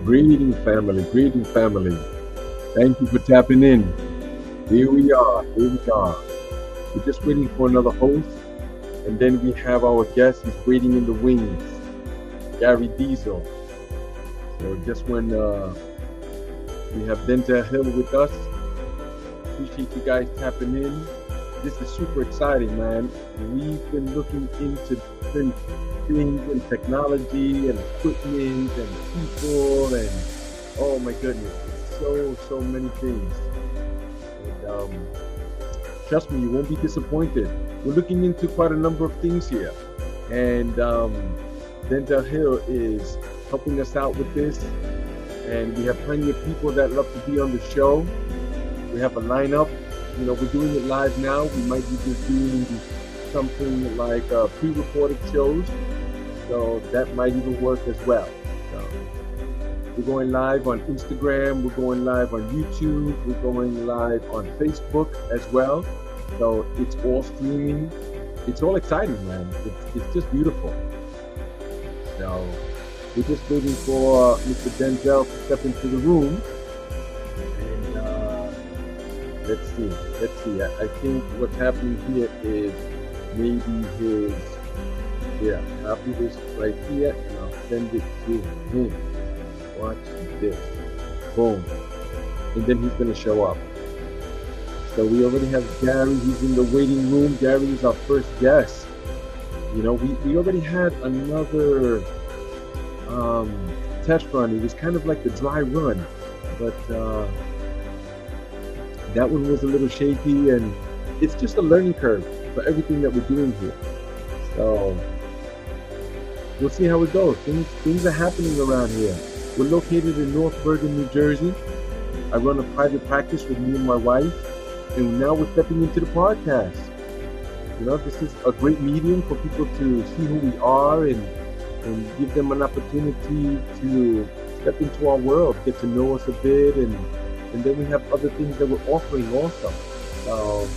Greeting family, greeting family. Thank you for tapping in. Here we are, here we are. We're just waiting for another host, and then we have our guest. He's waiting in the wings, Gary Diesel. So just when we have Denzel Hill with us, appreciate you guys tapping in. This is super exciting, man. We've been looking into different things and technology and equipment and people and oh my goodness, it's so many things. And trust me, you won't be disappointed. We're looking into quite a number of things here, and Denzel Hill is helping us out with this. And we have plenty of people that love to be on the show. We have a lineup. You know, we're doing it live now. We might be just doing something like pre-recorded shows. So that might even work as well. So we're going live on Instagram. We're going live on YouTube. We're going live on Facebook as well. So it's all streaming. It's all exciting, man. It's just beautiful. So we're just waiting for Mr. Denzel to step into the room. Let's see. I think what's happening here is maybe copy this right here and I'll send it to him. Watch this. Boom. And then he's going to show up. So we already have Gary. He's in the waiting room. Gary is our first guest. You know, we already had another test run. It was kind of like the dry run. But that one was a little shaky, and it's just a learning curve for everything that we're doing here. So we'll see how it goes. Things are happening around here. We're located in North Bergen, New Jersey. I run a private practice with me and my wife, and now we're stepping into the podcast. You know, this is a great medium for people to see who we are and give them an opportunity to step into our world, get to know us a bit, and then we have other things that we're offering also. So,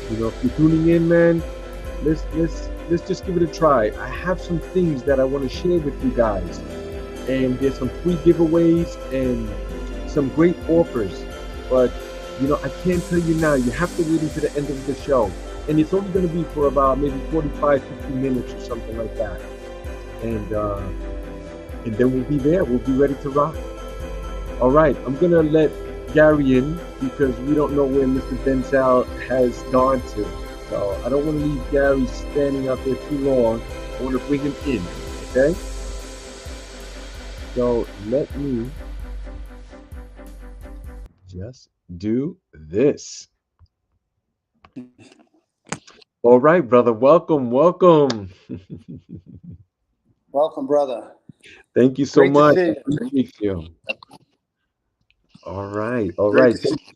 you know, if you're tuning in, man, let's just give it a try. I have some things that I want to share with you guys, and there's some free giveaways and some great offers. But you know, I can't tell you now. You have to wait until the end of the show, and it's only going to be for about maybe 45, 50 minutes or something like that. And then we'll be there. We'll be ready to rock. All right, I'm going to let Gary in because we don't know where Mr. Denzel has gone to. So I don't want to leave Gary standing out there too long. I want to bring him in, okay? So let me just do this. All right, brother. Welcome. Welcome, brother. Thank you so Great much. to I see you. appreciate you. All right. Great to see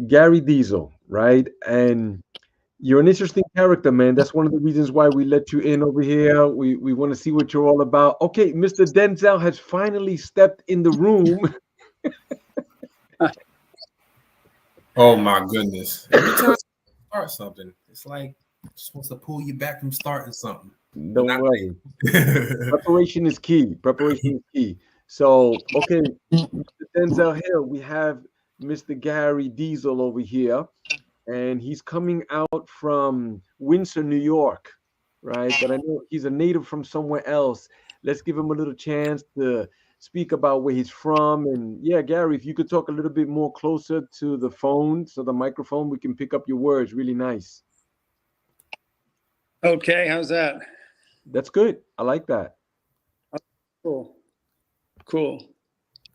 Gary Diesel, right? And you're an interesting character, man. That's one of the reasons why we let you in over here. We want to see what you're all about. Okay, Mr. Denzel has finally stepped in the room. Oh my goodness. Every time you start something, it's like it's supposed to pull you back from starting something. Don't worry. Preparation is key. Preparation is key. So, okay, Mr. Denzel Hill, we have Mr. Gary Diesel over here, and he's coming out from Windsor, New York, right? But I know he's a native from somewhere else. Let's give him a little chance to speak about where he's from. And yeah, Gary, if you could talk a little bit more closer to the phone, so the microphone, we can pick up your words. Really nice. Okay, how's that? That's good. I like that. Cool.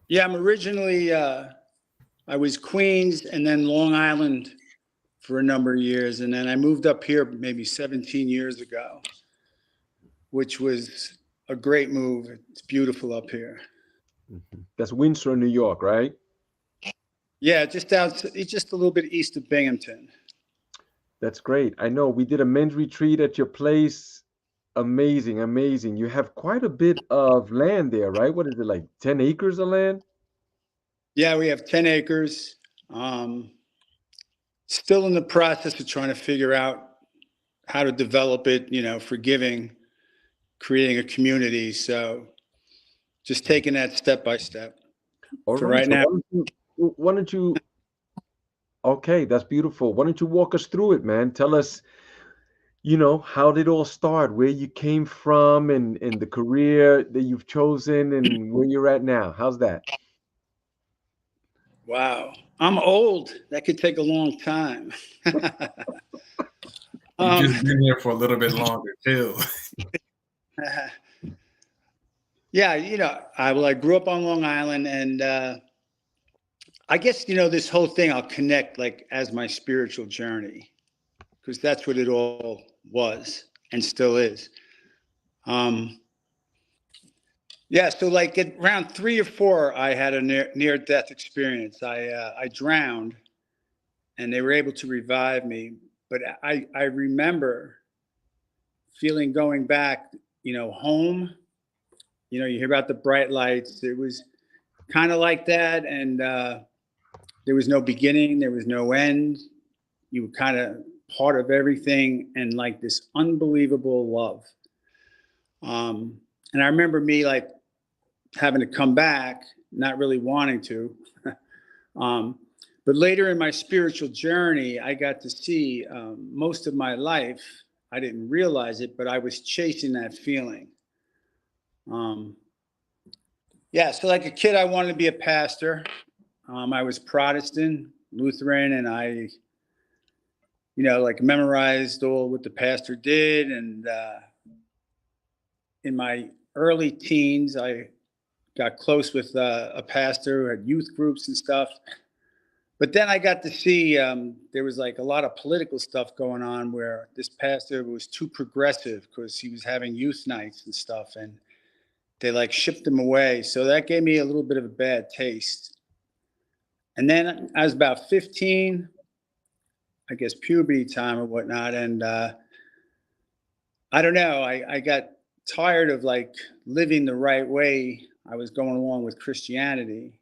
Yeah, I'm originally, I was Queens and then Long Island for a number of years. And then I moved up here maybe 17 years ago, which was a great move. It's beautiful up here. That's Windsor, New York, right? Yeah, just a little bit east of Binghamton. That's great. I know we did a men's retreat at your place. Amazing, amazing. You have quite a bit of land there, right? What is it, like 10 acres of land? Yeah, we have 10 acres. Still in the process of trying to figure out how to develop it, you know, for giving, creating a community. So just taking that step by step. All For right. right So now. why don't you, okay, that's beautiful. Why don't you walk us through it, man? Tell us, how did it all start, where you came from and the career that you've chosen and where you're at now. How's that? Wow. I'm old. That could take a long time. You've just been here for a little bit longer too. Yeah, I grew up on Long Island, and I guess, this whole thing I'll connect like as my spiritual journey, because that's what it all was and still is. Yeah, so like at around 3 or 4, I had a near death experience. I drowned, and they were able to revive me. But I remember feeling going back, home. You hear about the bright lights. It was kind of like that, and there was no beginning, there was no end. You were kind of part of everything, and like this unbelievable love. And I remember me like having to come back, not really wanting to. But later in my spiritual journey, I got to see most of my life. I didn't realize it, but I was chasing that feeling. Yeah, so like a kid, I wanted to be a pastor. I was Protestant, Lutheran, and I, like memorized all what the pastor did. And in my early teens, I got close with a pastor who had youth groups and stuff. But then I got to see there was like a lot of political stuff going on where this pastor was too progressive because he was having youth nights and stuff, and they like shipped him away. So that gave me a little bit of a bad taste. And then I was about 15, I guess puberty time or whatnot. And I don't know, I got tired of like living the right way. I was going along with Christianity.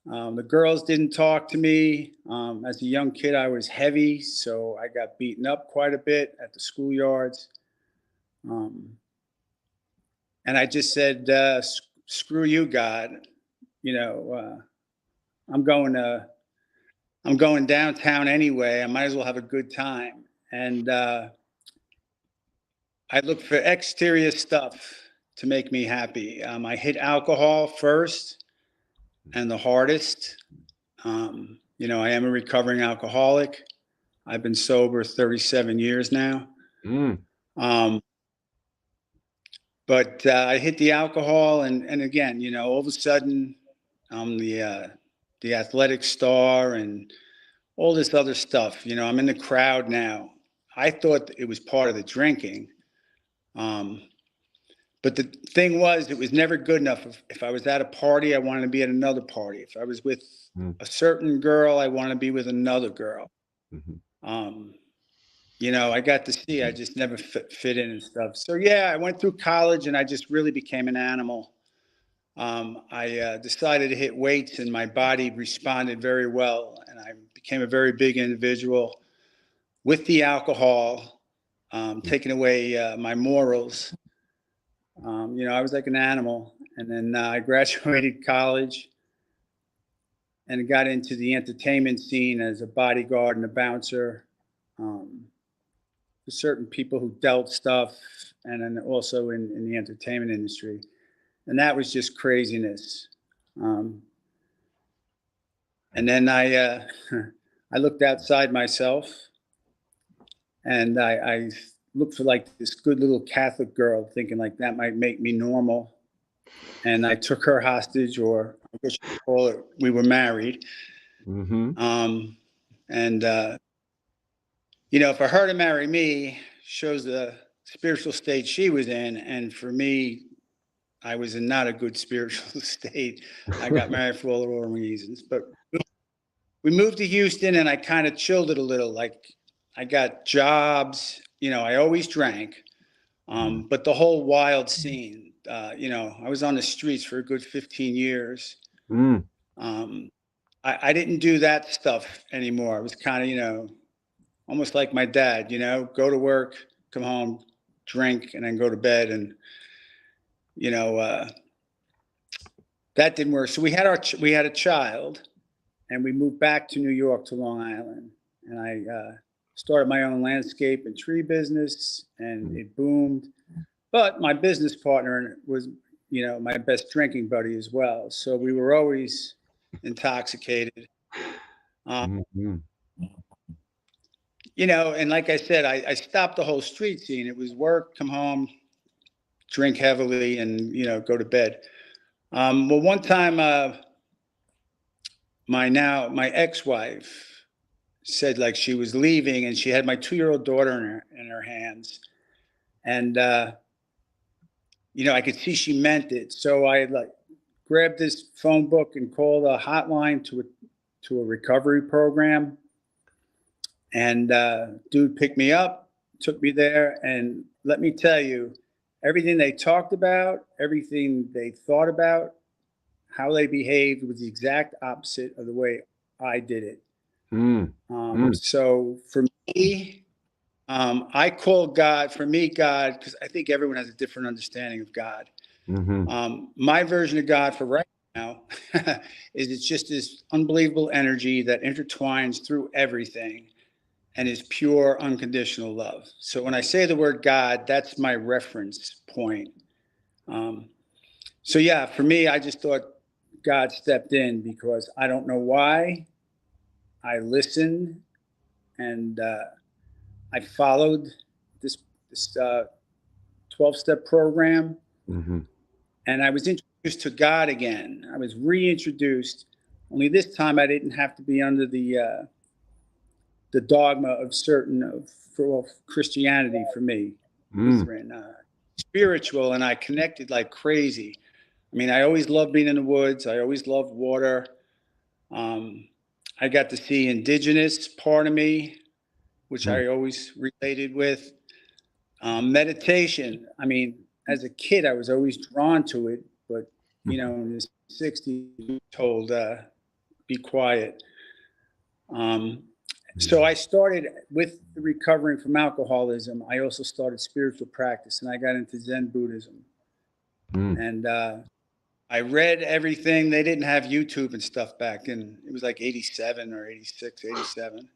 The girls didn't talk to me. As a young kid, I was heavy, so I got beaten up quite a bit at the schoolyards. And I just said, "Screw you, God. I'm going downtown anyway. I might as well have a good time." And I looked for exterior stuff to make me happy. I hit alcohol first, and the hardest. I am a recovering alcoholic. I've been sober 37 years now. But I hit the alcohol, and again, all of a sudden, I'm the athletic star and all this other stuff. I'm in the crowd now. I thought it was part of the drinking. But the thing was, it was never good enough. If I was at a party, I wanted to be at another party. If I was with a certain girl, I wanted to be with another girl. I got to see, I just never fit in and stuff. So yeah, I went through college and I just really became an animal. I decided to hit weights and my body responded very well. And I became a very big individual with the alcohol, taking away my morals. I was like an animal. And then I graduated college and got into the entertainment scene as a bodyguard and a bouncer. For certain people who dealt stuff, and then also in the entertainment industry. And that was just craziness. And then I looked outside myself, and I looked for like this good little Catholic girl, thinking like that might make me normal. And I took her hostage, or I guess you could call it, we were married. For her to marry me shows the spiritual state she was in. And for me, I was in not a good spiritual state. I got married for all the wrong reasons. But we moved to Houston, and I kind of chilled it a little. Like, I got jobs. I always drank. But the whole wild scene, I was on the streets for a good 15 years. I didn't do that stuff anymore. I was kind of, almost like my dad, go to work, come home, drink, and then go to bed. And, that didn't work. So we had a child, and we moved back to New York, to Long Island, and I started my own landscape and tree business, and it boomed. But my business partner was, my best drinking buddy as well. So we were always intoxicated. Mm-hmm. And like I said, I stopped the whole street scene. It was work, come home, drink heavily, and, go to bed. Well, one time, my ex-wife said, like, she was leaving, and she had my 2-year-old daughter in her hands. And, I could see she meant it. So I grabbed this phone book and called a hotline to a recovery program. And dude picked me up, took me there, and let me tell you, everything they talked about, everything they thought about, how they behaved was the exact opposite of the way I did it. So for me, I call God, God, because I think everyone has a different understanding of God. My version of God for right now is it's just this unbelievable energy that intertwines through everything and is pure, unconditional love. So when I say the word God, that's my reference point. So yeah, for me, I just thought God stepped in because I don't know why. I listened, and I followed this 12-step program, and I was introduced to God again. I was reintroduced, only this time I didn't have to be under the dogma of for Christianity for me, Lutheran, spiritual, and I connected like crazy. I mean, I always loved being in the woods. I always loved water. I got to see indigenous part of me, which I always related with. Meditation. I mean, as a kid, I was always drawn to it, but in the 60s, we were told, be quiet. So I started with the recovering from alcoholism. I also started spiritual practice, and I got into Zen Buddhism. And I read everything. They didn't have YouTube and stuff back then. It was like 87 or 86, 87.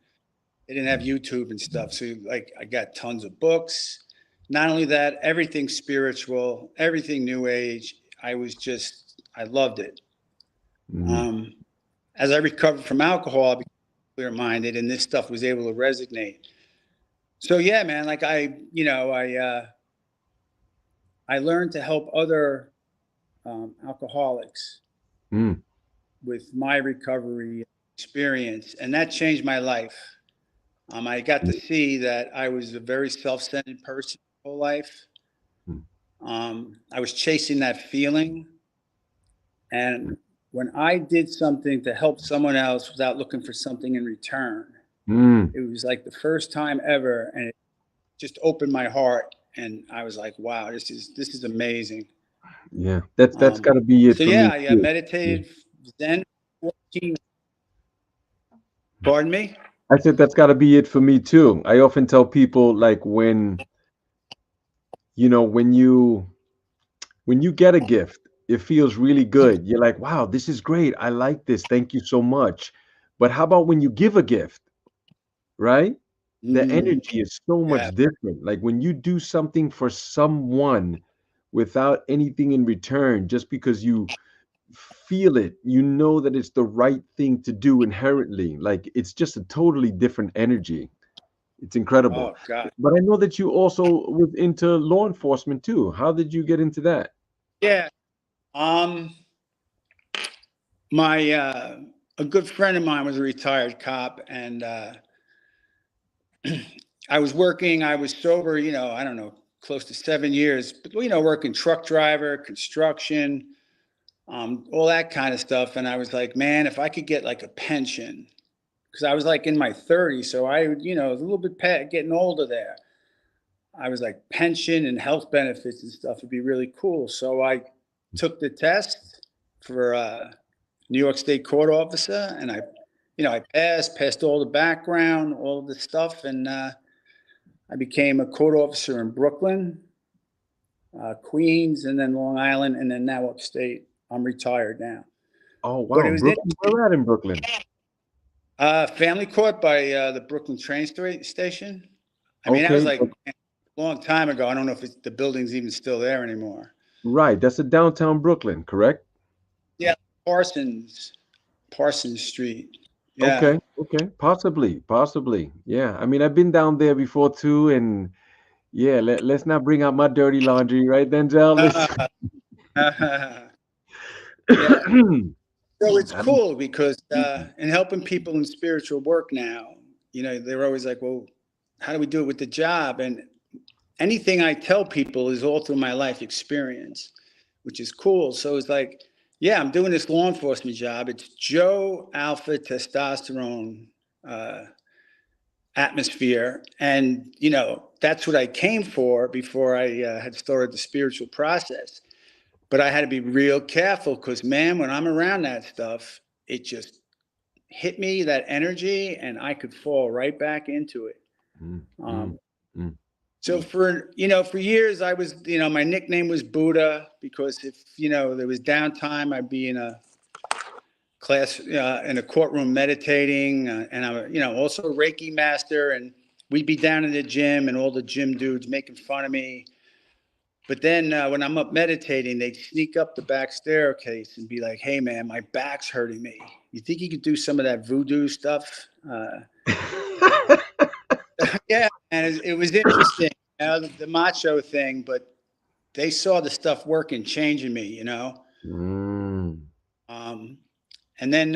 They didn't have YouTube and stuff. So I got tons of books. Not only that, everything spiritual, everything new age. I loved it. As I recovered from alcohol, I became clear-minded, and this stuff was able to resonate. So yeah, man, like I learned to help other alcoholics with my recovery experience, and that changed my life. I got to see that I was a very self-centered person my whole life. I was chasing that feeling, and when I did something to help someone else without looking for something in return, it was like the first time ever, and it just opened my heart, and I was like, wow, this is amazing. Yeah, that's got to be it. So for yeah, me I meditated Zen 14. Pardon me? I said that's got to be it for me too. I often tell people, like, when you get a gift, it feels really good. You're like, wow, this is great. I like this. Thank you so much. But how about when you give a gift, right? The energy is so much different. Like when you do something for someone without anything in return, just because you feel it, you know that it's the right thing to do inherently. Like it's just a totally different energy. It's incredible. Oh God. But I know that you also was into law enforcement too. How did you get into that? Yeah. A good friend of mine was a retired cop, and I was sober, I don't know, close to 7 years, but working truck driver, construction, all that kind of stuff. And I was like, man, if I could get like a pension, because I was like in my 30s, so I was a little bit getting older there. I was like, pension and health benefits and stuff would be really cool. So I took the test for New York State court officer, and I passed all the background, all of the stuff, and I became a court officer in Brooklyn, Queens, and then Long Island, and then now upstate. I'm retired now. Oh, But wow. it was Brooklyn, where at in Brooklyn? family court by the Brooklyn train station. I mean, that was Okay. like a long time ago. I don't know if the building's even still there anymore. Right. That's a downtown Brooklyn, correct? Yeah, Parsons Street. Yeah. Okay. Okay. Possibly. Yeah. I mean, I've been down there before too. And yeah, let's not bring out my dirty laundry, right, Denzel? Let's. Yeah. So it's cool because in helping people in spiritual work now, they're always like, well, how do we do it with the job? And anything I tell people is all through my life experience, which is cool. So it's like, yeah, I'm doing this law enforcement job. It's Joe alpha testosterone atmosphere. And, that's what I came for before I had started the spiritual process. But I had to be real careful because, man, when I'm around that stuff, it just hit me, that energy, and I could fall right back into it. So for years I was, my nickname was Buddha because if, there was downtime, I'd be in a class, in a courtroom meditating, and I'm, also a Reiki master, and we'd be down in the gym and all the gym dudes making fun of me. But then when I'm up meditating, they'd sneak up the back staircase and be like, hey, man, my back's hurting me. You think you could do some of that voodoo stuff? Yeah, and it was interesting, the macho thing, but they saw the stuff working, changing me, And then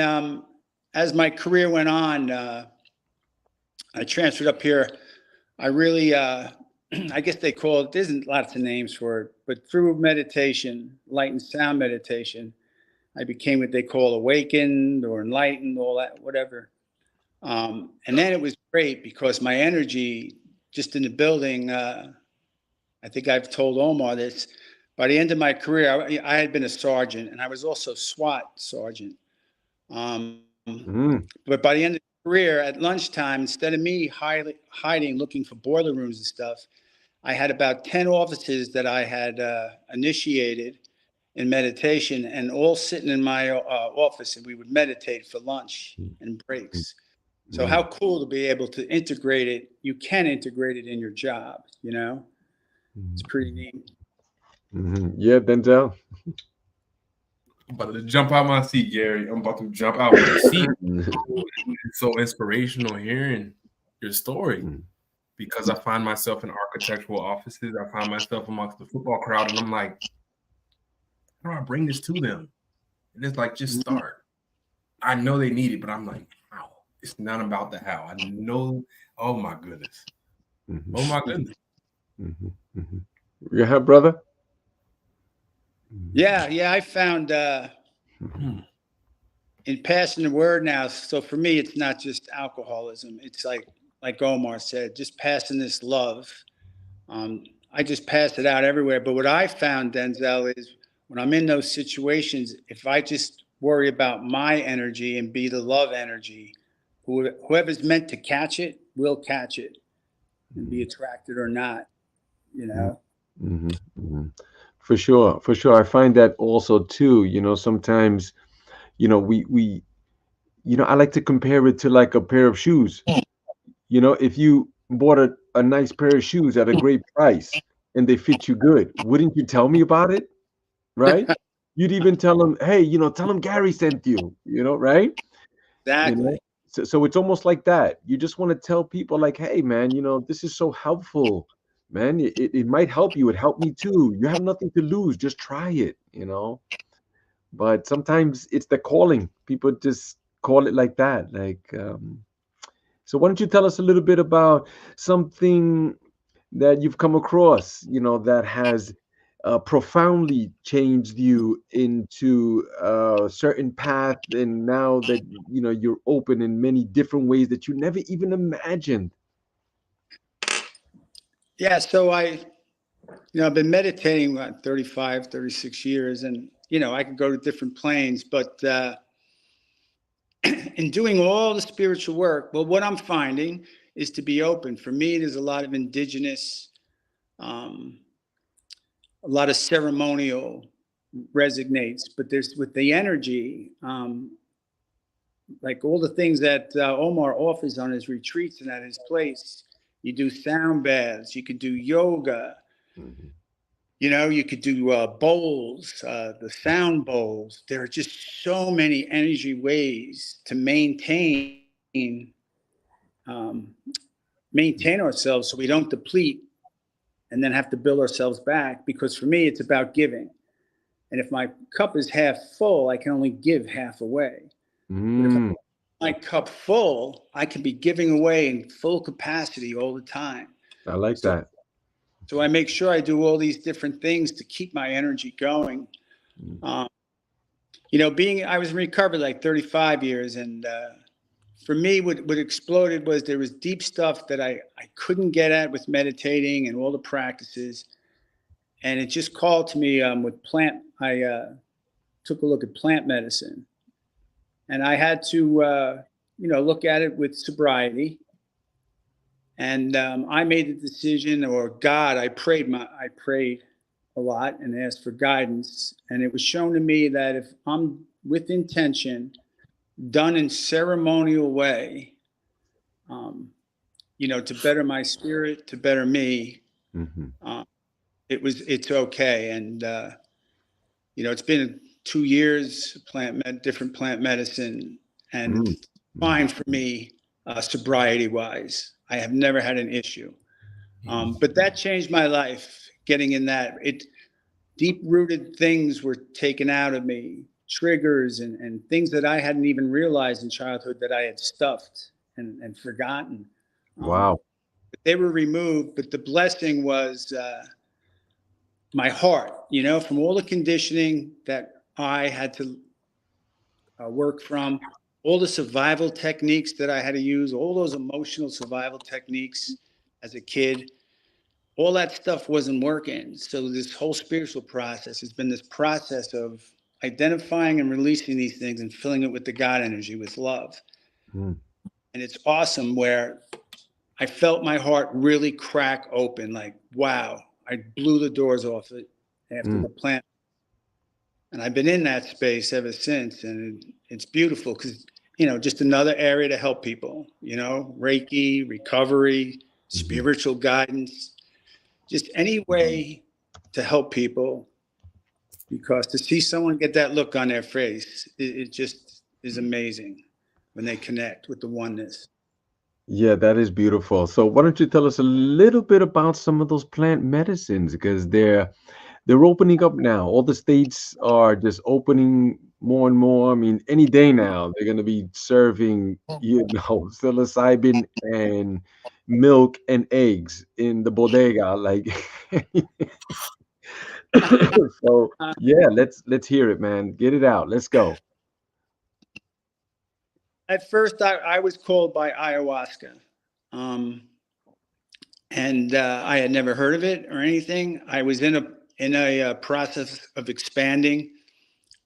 as my career went on, I transferred up here. I really, I guess they call it, there's lots of names for it, but through meditation, light and sound meditation, I became what they call awakened or enlightened, all that, whatever. And then it was great because my energy just in the building, I think I've told Omar this, by the end of my career, I had been a sergeant and I was also SWAT sergeant. But by the end of the career at lunchtime, instead of me hiding, looking for boiler rooms and stuff, I had about 10 officers that I had initiated in meditation and all sitting in my office, and we would meditate for lunch and breaks. So how cool to be able to integrate it. You can integrate it in your job, It's pretty neat. Yeah, Denzel. I'm about to jump out my seat, Gary. I'm about to jump out my seat. It's so inspirational hearing your story because I find myself in architectural offices. I find myself amongst the football crowd, and I'm like, how do I bring this to them? And it's like, just start. I know they need it, but I'm like, how? It's not about the how. I know. Oh my goodness. Oh my goodness. You have brother? Yeah. I found in passing the word now. So for me, it's not just alcoholism. It's like Omar said, just passing this love. I just pass it out everywhere. But what I found, Denzel, is when I'm in those situations, if I just worry about my energy and be the love energy, whoever's meant to catch it will catch it and be attracted or not, For sure. I find that also too, sometimes, we I like to compare it to like a pair of shoes. If you bought a nice pair of shoes at a great price and they fit you good, wouldn't you tell me about it? Right? You'd even tell them, hey, tell them Gary sent you, right? Exactly. So it's almost like that. You just want to tell people like, hey, man, this is so helpful, man. It might help you. It helped me too. You have nothing to lose. Just try it, But sometimes it's the calling. People just call it like that. So why don't you tell us a little bit about something that you've come across, that has profoundly changed you into a certain path, and now that you're open in many different ways that you never even imagined. Yeah. So I've been meditating 35, 36 years, and I could go to different planes, but in doing all the spiritual work, well, what I'm finding is to be open. For me, there's a lot of indigenous, a lot of ceremonial resonates, but there's with the energy, like all the things that Omar offers on his retreats and at his place. You do sound baths, you could do yoga, you could do bowls, the sound bowls. There are just so many energy ways to maintain ourselves so we don't deplete and then have to build ourselves back. Because for me, it's about giving. And if my cup is half full, I can only give half away. But if my cup full, I can be giving away in full capacity all the time. I like that. So I make sure I do all these different things to keep my energy going. I was in recovery like 35 years. And for me, what exploded was there was deep stuff that I couldn't get at with meditating and all the practices. And it just called to me with plant. I took a look at plant medicine. And I had to, look at it with sobriety. And I made the decision, or God, I prayed a lot and asked for guidance. And it was shown to me that if I'm with intention, done in ceremonial way, to better my spirit, to better me, it's okay. And, it's been 2 years, different plant medicine, and it's fine for me, sobriety wise. I have never had an issue. But that changed my life, getting in that. Deep rooted things were taken out of me, triggers and things that I hadn't even realized in childhood that I had stuffed and forgotten. Wow. They were removed, but the blessing was my heart, from all the conditioning that I had to work from, all the survival techniques that I had to use, all those emotional survival techniques as a kid, all that stuff wasn't working. So this whole spiritual process has been this process of identifying and releasing these things and filling it with the God energy, with love. And it's awesome, where I felt my heart really crack open, like, wow, I blew the doors off it after the plant. And I've been in that space ever since. And it's beautiful because, just another area to help people, Reiki, recovery, spiritual guidance, just any way to help people. Because to see someone get that look on their face, it just is amazing when they connect with the oneness. Yeah, that is beautiful. So why don't you tell us a little bit about some of those plant medicines, because they're opening up now. All the states are just opening more and more. I mean, any day now they're going to be serving, psilocybin and milk and eggs in the bodega. Like, so yeah, let's hear it, man. Get it out. Let's go. At first, I was called by ayahuasca. And I had never heard of it or anything. I was in a process of expanding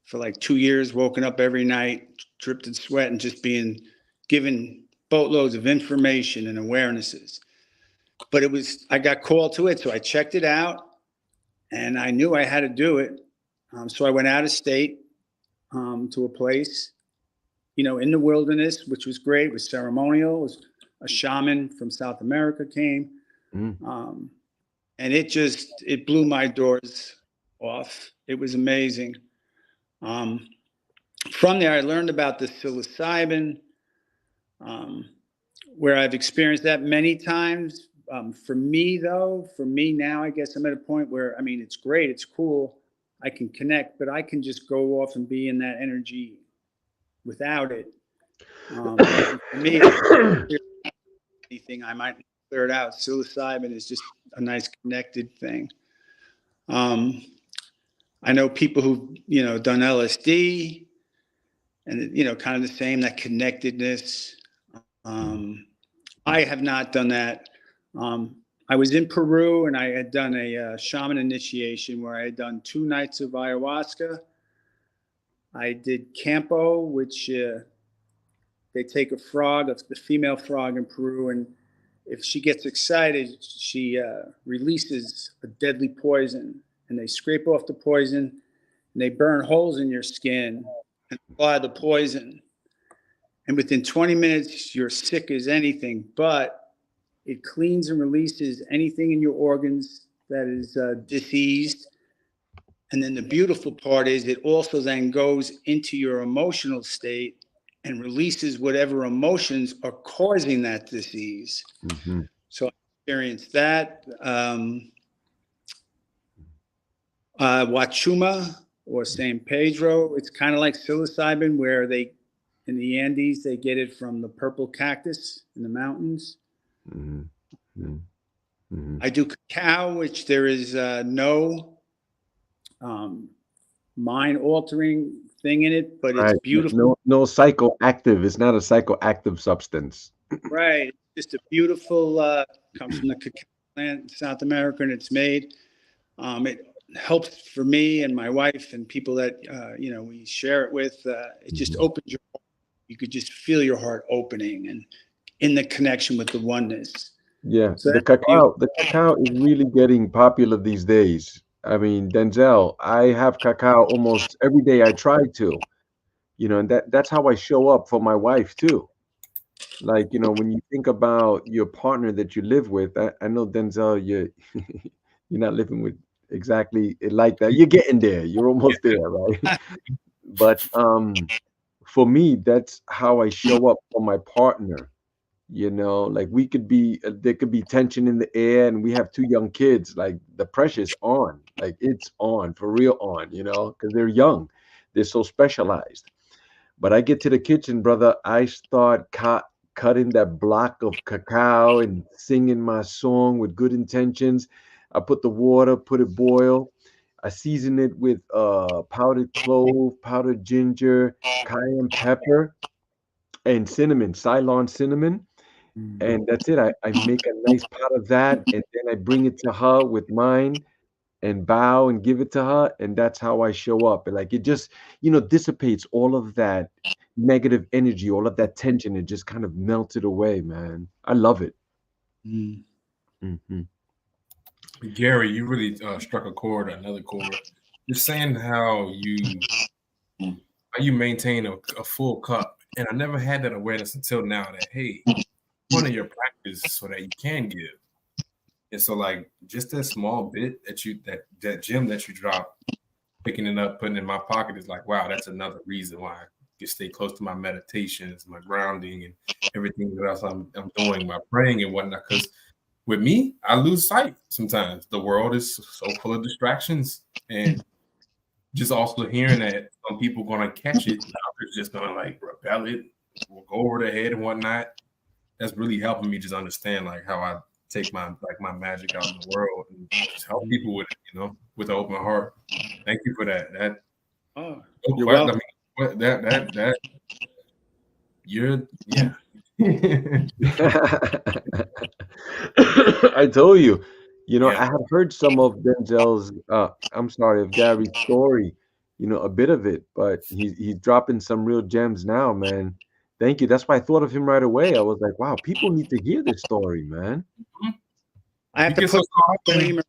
for like 2 years, woken up every night, dripped in sweat, and just being given boatloads of information and awarenesses. But I got called to it, so I checked it out, and I knew I had to do it. So I went out of state to a place, in the wilderness, which was great. It was ceremonial. It was a shaman from South America came. And it blew my doors off. It was amazing. From there, I learned about the psilocybin, where I've experienced that many times. For me now, I guess I'm at a point where, it's great. It's cool. I can connect, but I can just go off and be in that energy without it. For me, anything I might clear it out. Psilocybin is just a nice connected thing. I know people who've done LSD, and kind of the same, that connectedness. I have not done that. I was in Peru, and I had done a shaman initiation where I had done 2 nights of ayahuasca. I did campo, which they take a frog, the female frog in Peru, and if she gets excited, she releases a deadly poison, and they scrape off the poison, and they burn holes in your skin and apply the poison. And within 20 minutes, you're sick as anything, but it cleans and releases anything in your organs that is diseased. And then the beautiful part is it also then goes into your emotional state and releases whatever emotions are causing that disease. Mm-hmm. So I experienced that. Huachuma or San Pedro, it's kind of like psilocybin, where in the Andes, they get it from the purple cactus in the mountains. Mm-hmm. Mm-hmm. I do cacao, which there is no mind-altering thing in it, but it's beautiful. No psychoactive. It's not a psychoactive substance. Right. It's just a beautiful, comes from the cacao plant in South America, and it's made. It helps for me and my wife and people that, we share it with. It just opens your heart. You could just feel your heart opening and in the connection with the oneness. Yeah. So the cacao is really getting popular these days. I mean, Denzel, I have cacao almost every day. I try to, and that's how I show up for my wife too. Like, when you think about your partner that you live with, I know, Denzel, you're not living with exactly like that. You're getting there. You're almost there, right? But for me, that's how I show up for my partner. Like we could be, there could be tension in the air, and we have two young kids. Like the pressure's on, like it's on for real on, because they're young, they're so specialized. But I get to the kitchen, brother. I start cutting that block of cacao and singing my song with good intentions. I put the water, put it boil. I season it with powdered clove, powdered ginger, cayenne pepper, and cinnamon, Ceylon cinnamon. And that's it. I make a nice pot of that, and then I bring it to her with mine and bow and give it to her, and that's how I show up. And like it just, dissipates all of that negative energy, all of that tension. It just kind of melted away, man. I love it. Mm-hmm. Gary, you really struck another chord. You're saying how you maintain a full cup, and I never had that awareness until now. That hey, one of your practice so that you can give. And so, like, just that small bit that gem that you drop, picking it up, putting it in my pocket is like, wow, that's another reason why I can stay close to my meditations, my grounding, and everything else I'm doing, my praying and whatnot. Because with me, I lose sight sometimes. The world is so full of distractions, and just also hearing that some people gonna catch it, others just gonna like repel it, or go over their head and whatnot. That's really helping me just understand like how I take my magic out in the world and just help people with it, with an open heart. Thank you for that. You're welcome. I told you, Yeah. I have heard some of Denzel's, of Gary's story, a bit of it, but he's dropping some real gems now, man. Thank you. That's why I thought of him right away. I was like, wow, people need to hear this story, man. I have to put a disclaimer.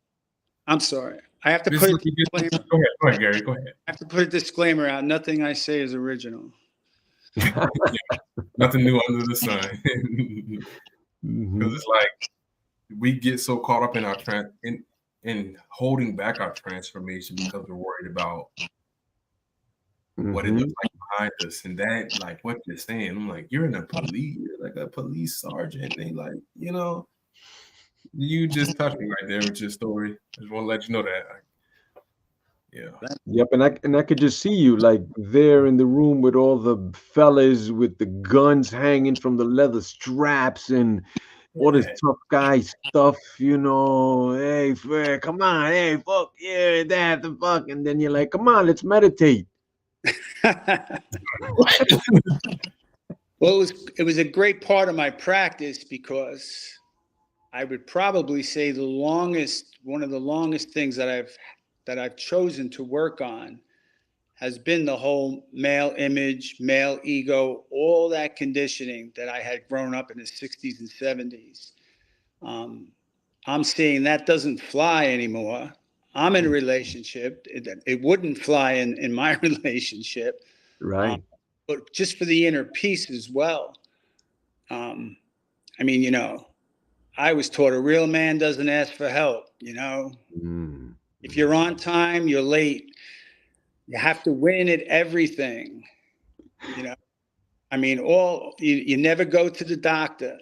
I'm sorry. I have to put a disclaimer. Go ahead, Gary. Go ahead. I have to put a disclaimer out. Nothing I say is original. Nothing new under the sun. Because it's like we get so caught up in our in holding back our transformation because we're worried about what it looks like behind us, and that, like what you're saying, I'm like, you're like a police sergeant. And they like, you just touched me right there with your story. I just want to let you know that. Yeah. Yep, and I could just see you like there in the room with all the fellas with the guns hanging from the leather straps and all this tough guy stuff, Hey, Fred, come on, hey, fuck, yeah, that, the fuck, and then you're like, come on, let's meditate. Well, it was a great part of my practice because I would probably say one of the longest things that I've chosen to work on has been the whole male image, male ego, all that conditioning that I had grown up in the 60s and 70s. I'm seeing that doesn't fly anymore. I'm in a relationship. It wouldn't fly in my relationship. Right. But just for the inner peace as well. I mean, I was taught a real man doesn't ask for help, If you're on time, you're late. You have to win at everything, I mean, you never go to the doctor,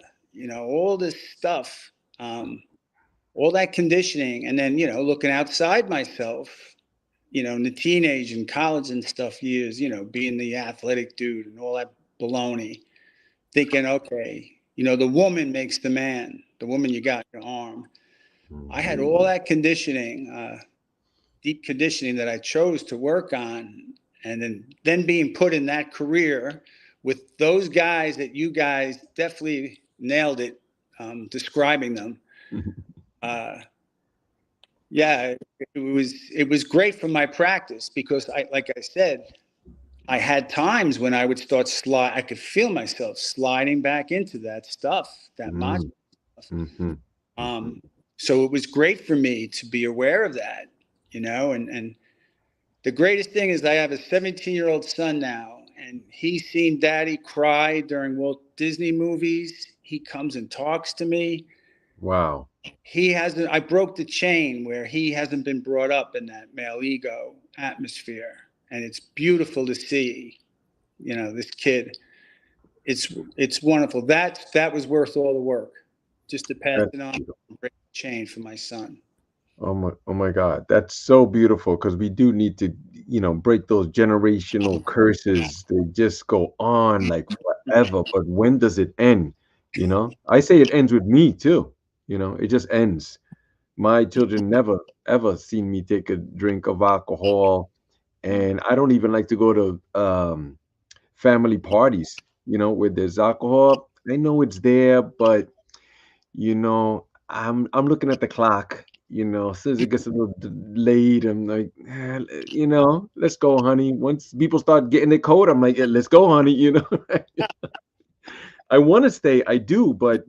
all this stuff, all that conditioning. And then, looking outside myself, in the teenage and college and stuff years, being the athletic dude and all that baloney, thinking, okay, the woman makes the man, the woman you got in your arm. I had all that conditioning, deep conditioning that I chose to work on. And then being put in that career with those guys that you guys definitely nailed it, describing them. Yeah, it was great for my practice because like I said, I had times when I would start I could feel myself sliding back into that stuff, that macho stuff. So it was great for me to be aware of that, and the greatest thing is I have a 17-year-old son now, and he's seen daddy cry during Walt Disney movies. He comes and talks to me. Wow. I broke the chain where he hasn't been brought up in that male ego atmosphere. And it's beautiful to see, this kid. It's wonderful. That was worth all the work, just to pass it on, break the chain for my son. Oh my God. That's so beautiful because we do need to, break those generational curses. They just go on like forever. But when does it end? I say it ends with me too. It just ends. My children never, ever seen me take a drink of alcohol. And I don't even like to go to family parties, where there's alcohol. I know it's there, but I'm looking at the clock, as soon as it gets a little late, I'm like, let's go, honey. Once people start getting the coat, I'm like, yeah, let's go, honey, I want to stay, I do, but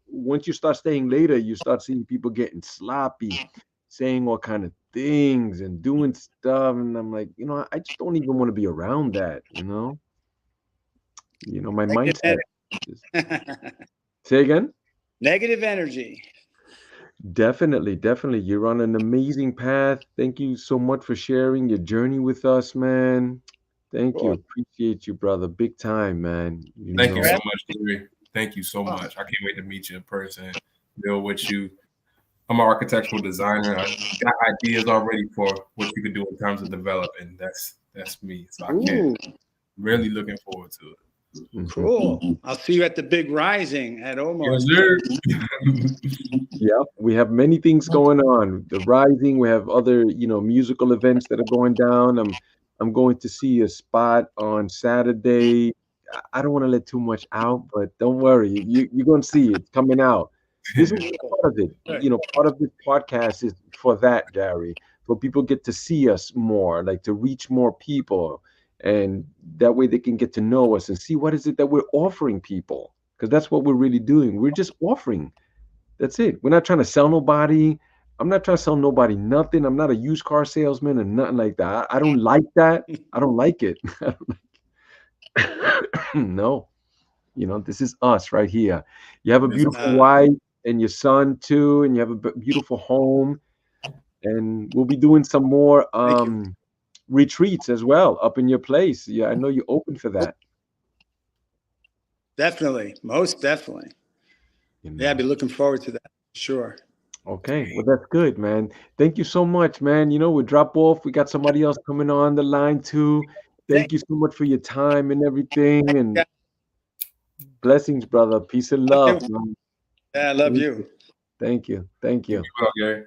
once you start staying later, you start seeing people getting sloppy, saying all kind of things and doing stuff, and I'm like, I just don't even want to be around that, my mindset. Say again? Negative energy. Definitely. You're on an amazing path. Thank you so much for sharing your journey with us, man. Thank you. Appreciate you, brother. Big time, man. Thank you so much, Gary. Thank you so much. I can't wait to meet you in person, deal with you. I'm an architectural designer. I got ideas already for what you could do in terms of developing. That's me. So I can't. Really looking forward to it. Cool. I'll see you at the big rising at Omar's. Yeah, we have many things going on. The rising, we have other, musical events that are going down. I'm going to see a spot on Saturday. I don't want to let too much out, but don't worry. You're going to see it coming out. This is part of it. Part of this podcast is for that, Gary. For people get to see us more, like to reach more people. And that way they can get to know us and see what is it that we're offering people. Because that's what we're really doing. We're just offering. That's it. We're not trying to sell nobody. I'm not trying to sell nobody nothing. I'm not a used car salesman and nothing like that. I don't like that. I don't like it. No. This is us right here. You have a beautiful wife and your son too, and you have a beautiful home. And we'll be doing some more retreats as well up in your place. Yeah, I know you're open for that. Definitely. Most definitely. Yeah, I'd be looking forward to that. Sure. Okay. Well, that's good, man. Thank you so much, man. We'll drop off. We got somebody else coming on the line too. Thank you so much for your time and everything. And blessings, brother. Peace and love. Man. Yeah, I love you. Thank you. Thank you, Gary.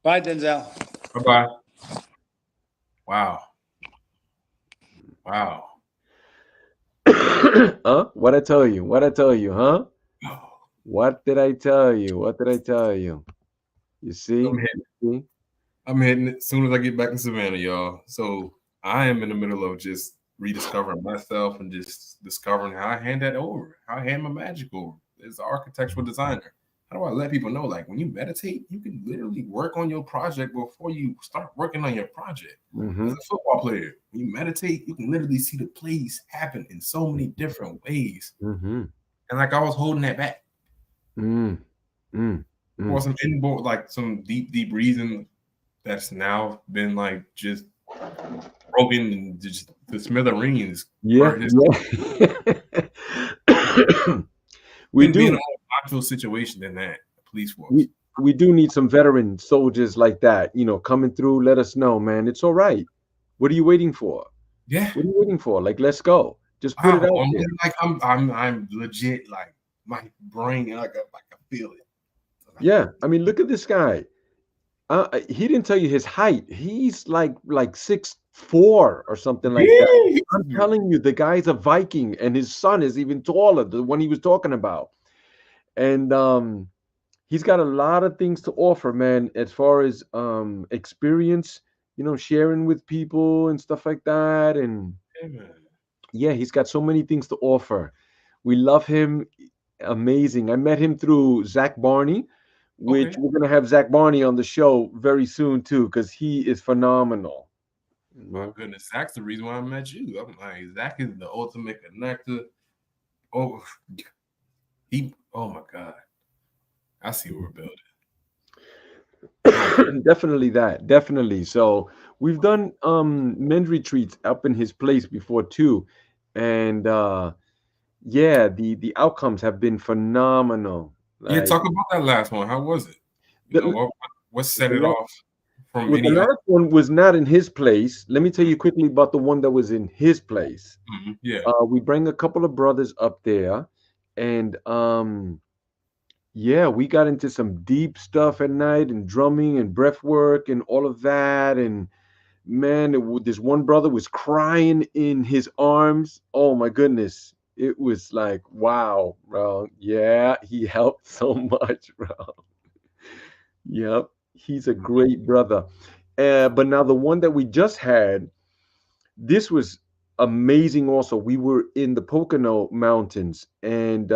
Bye, Denzel. Bye-bye. Wow. Huh? What I tell you? Huh? What did I tell you? You see? I'm hitting it as soon as I get back in Savannah, y'all. So I am in the middle of just rediscovering myself and just discovering how I hand that over, how I hand my magic over as an architectural designer. how do I let people know, like, when you meditate, you can literally work on your project before you start working on your project. As a football player, when you meditate, you can literally see the plays happen in so many different ways. And like, I was holding that back. Or some inboard, like some deep reason that's now been like just broken and just the smithereens. Yeah. We do be in a more natural situation than that. Police force. We do need some veteran soldiers like that, coming through. Let us know, man. It's all right. What are you waiting for? Yeah. What are you waiting for? Like, let's go. Just put it out there. Like I'm legit. Like, my brain, like I feel it. Yeah, I mean, look at this guy. He didn't tell you his height. He's like 6'4" or something like that. I'm telling you, the guy's a Viking, and his son is even taller, the one he was talking about. And he's got a lot of things to offer, man, as far as experience, sharing with people and stuff like that. And yeah, he's got so many things to offer. We love him. Amazing. I met him through Zach Barney, which we're going to have Zach Barney on the show very soon too, because he is phenomenal. My goodness, Zach's the reason why I met you. I'm like, Zach is the ultimate connector. Oh my God. I see what we're building. Definitely. So we've done men's retreats up in his place before too. And yeah, the outcomes have been phenomenal. Yeah, talk about that last one. How was it? What set it off from the last one was not in his place. Let me tell you quickly about the one that was in his place. Yeah. We bring a couple of brothers up there, and yeah, we got into some deep stuff at night, and drumming and breath work and all of that. And man, this one brother was crying in his arms. Oh my goodness. It was like, wow, bro. Yeah, he helped so much, bro. Yep, he's a great brother. But now the one that we just had, this was amazing also. We were in the Pocono Mountains, and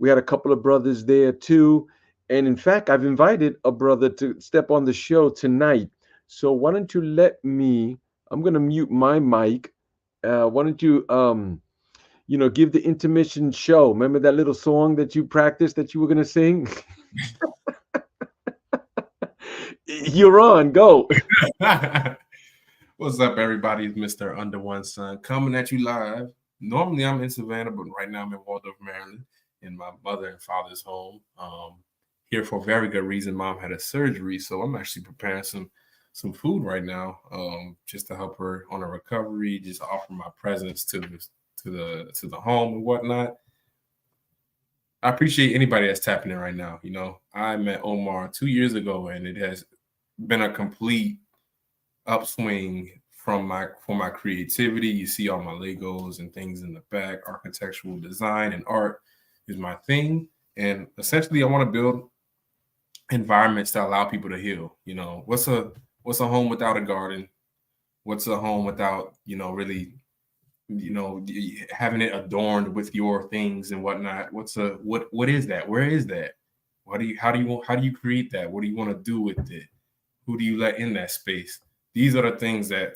we had a couple of brothers there too. And in fact, I've invited a brother to step on the show tonight. So why don't you I'm going to mute my mic. Why don't you give the intermission show. Remember that little song that you practiced that you were going to sing? You're on. Go. What's up, everybody? It's Mr. Under One Son coming at you live. Normally, I'm in Savannah, but right now I'm in Waldorf, Maryland, in my mother and father's home. Here for a very good reason. Mom had a surgery, so I'm actually preparing some food right now, just to help her on her recovery, just offer my presence to the home and whatnot. I appreciate anybody that's tapping in right now. I met Omar 2 years ago, and it has been a complete upswing for my creativity. You see all my Legos and things in the back. Architectural design and art is my thing, and essentially I want to build environments that allow people to heal. What's a home without a garden? What's a home without really having it adorned with your things and whatnot? What is that? Where is that? How do you create that? What do you want to do with it? Who do you let in that space? These are the things that